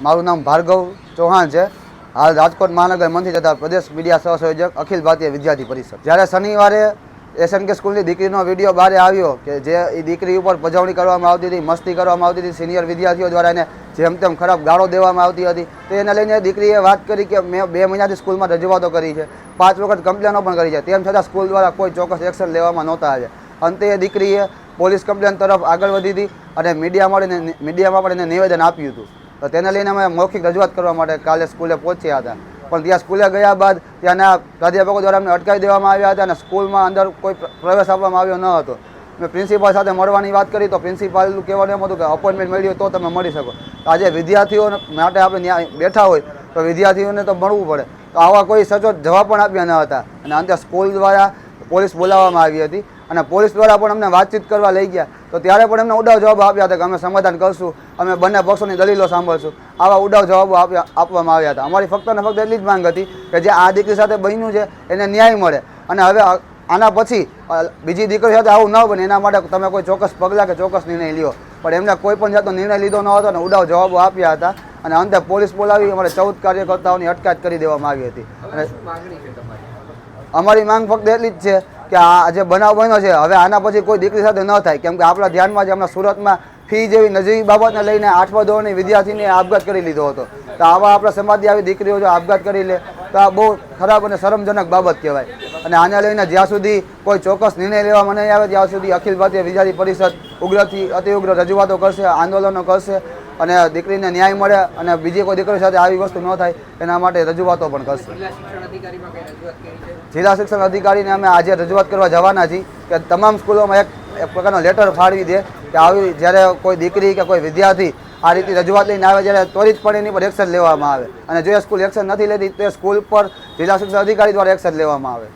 મારું નામ ભાર્ગવ ચૌહાણ છે. હાલ રાજકોટ મહાનગર મંત્રી તથા પ્રદેશ મીડિયા સહસંયોજક અખિલ ભારતીય વિદ્યાર્થી પરિષદ. જ્યારે શનિવારે SNK સ્કૂલની દીકરીનો વિડીયો બહાર આવ્યો કે જે એ દીકરી ઉપર પજવણી કરવામાં આવતી હતી, મસ્તી કરવામાં આવતી હતી, સિનિયર વિદ્યાર્થીઓ દ્વારા એને જેમ તેમ ખરાબ ગાળો દેવામાં આવતી હતી, તો એને લઈને દીકરીએ વાત કરી કે મેં 2 મહિનાથી સ્કૂલમાં રજૂઆતો કરી છે, 5 વખત કમ્પ્લેનો પણ કરી છે, તેમ છતાં સ્કૂલ દ્વારા કોઈ ચોક્કસ એક્શન લેવામાં નહોતા આવ્યા. અંતે એ દીકરીએ પોલીસ કમ્પ્લેન તરફ આગળ વધી હતી અને મીડિયામાં પણ એને નિવેદન આપ્યું હતું. તો તેને લઈને અમે મૌખિક રજૂઆત કરવા માટે કાલે સ્કૂલે પહોંચ્યા હતા. પણ ત્યાં સ્કૂલે ગયા બાદ ત્યાંના પ્રાધ્યાપકો દ્વારા અમને અટકાવી દેવામાં આવ્યા હતા અને સ્કૂલમાં અંદર કોઈ પ્રવેશ આપવામાં આવ્યો ન હતો. મેં પ્રિન્સિપાલ સાથે મળવાની વાત કરી તો પ્રિન્સિપાલનું કહેવાનું એમ હતું કે અપોઇન્ટમેન્ટ મળી હોય તો તમે મળી શકો. તો આજે વિદ્યાર્થીઓ માટે આપણે ત્યાં બેઠા હોય તો વિદ્યાર્થીઓને તો મળવું પડે, તો આવા કોઈ સચોટ જવાબ પણ આપ્યા ન હતા. અને અંતે સ્કૂલ દ્વારા પોલીસ બોલાવવામાં આવી હતી અને પોલીસ દ્વારા પણ અમને વાતચીત કરવા લઈ ગયા, તો ત્યારે પણ એમને ઉડાવ જવાબ આપ્યા હતા કે અમે સમાધાન કરશું, અમે બંને પક્ષોની દલીલો સાંભળશું. આવા ઉડાવ જવાબો આપવામાં આવ્યા હતા. અમારી ફક્ત ને ફક્ત એટલી જ માંગ હતી કે જે આ દીકરી સાથે બન્યું છે એને ન્યાય મળે અને હવે આના પછી બીજી દીકરી સાથે આવું ન બને એના માટે તમે કોઈ ચોક્કસ પગલાં કે ચોક્કસ નિર્ણય લ્યો. પણ એમને કોઈ પણ જાતનો નિર્ણય લીધો ન હતો અને ઉડાવ જવાબો આપ્યા હતા અને અંતે પોલીસ બોલાવી અમારે 14 કાર્યકર્તાઓની અટકાયત કરી દેવામાં આવી હતી. અને અમારી માંગ ફક્ત એટલી જ છે કે આ જે બનાવ બન્યો છે હવે આના પછી કોઈ દીકરી સાથે ન થાય, કેમ કે આપણા ધ્યાનમાં જ હમણાં સુરતમાં ફી જેવી નજીવી બાબતને લઈને 8મા ધોરણની વિદ્યાર્થીને આપઘાત કરી લીધો હતો. તો આવા આપણા સમાજની આવી દીકરીઓ જો આપઘાત કરી લે તો આ બહુ ખરાબ અને શરમજનક બાબત કહેવાય. અને આને લઈને જ્યાં સુધી કોઈ ચોક્કસ નિર્ણય લેવામાં નહીં આવે ત્યાં સુધી અખિલ ભારતીય વિદ્યાર્થી પરિષદ ઉગ્રથી અતિ ઉગ્ર રજૂઆતો કરશે, આંદોલનો કરશે અને દીકરીને ન્યાય મળે અને બીજી કોઈ દીકરી સાથે આવી વસ્તુ ન થાય એના માટે રજૂઆતો પણ કરશે. જિલ્લા શિક્ષણ અધિકારીને અમે આજે રજૂઆત કરવા જવાના છીએ કે તમામ સ્કૂલોમાં એક પ્રકારનો લેટર ફાળવી દે કે આવી જ્યારે કોઈ દીકરી કે કોઈ વિદ્યાર્થી આ રીતે રજૂઆત લઈને આવે ત્યારે ત્વરિતપણે એની પર એક્શન લેવામાં આવે અને જો એ સ્કૂલ એક્શન નથી લેતી તે સ્કૂલ પર જિલ્લા શિક્ષણ અધિકારી દ્વારા એક્શન લેવામાં આવે.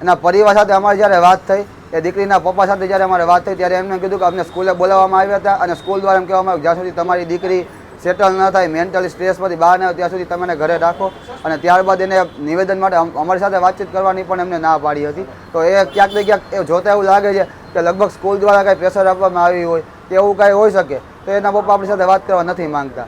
એના પરિવાર સાથે અમારી જ્યારે વાત થઈ, એ દીકરીના પપ્પા સાથે જ્યારે અમારે વાત થઈ ત્યારે એમને કીધું કે અમને સ્કૂલે બોલાવવામાં આવ્યા હતા અને સ્કૂલ દ્વારા એમ કહેવામાં આવ્યું જ્યાં સુધી તમારી દીકરી સેટલ ન થાય, મેન્ટલી સ્ટ્રેસમાંથી બહાર ન આવે ત્યાં સુધી તમે એને ઘરે રાખો. અને ત્યારબાદ એને નિવેદન માટે અમારી સાથે વાતચીત કરવાની પણ એમને ના પાડી હતી. તો એ ક્યાંક ને ક્યાંક એ જોતા એવું લાગે છે કે લગભગ સ્કૂલ દ્વારા કાંઈ પ્રેશર આપવામાં આવી હોય કે એવું કાંઈ હોઈ શકે, તો એના પપ્પા આપણી સાથે વાત કરવા નથી માંગતા.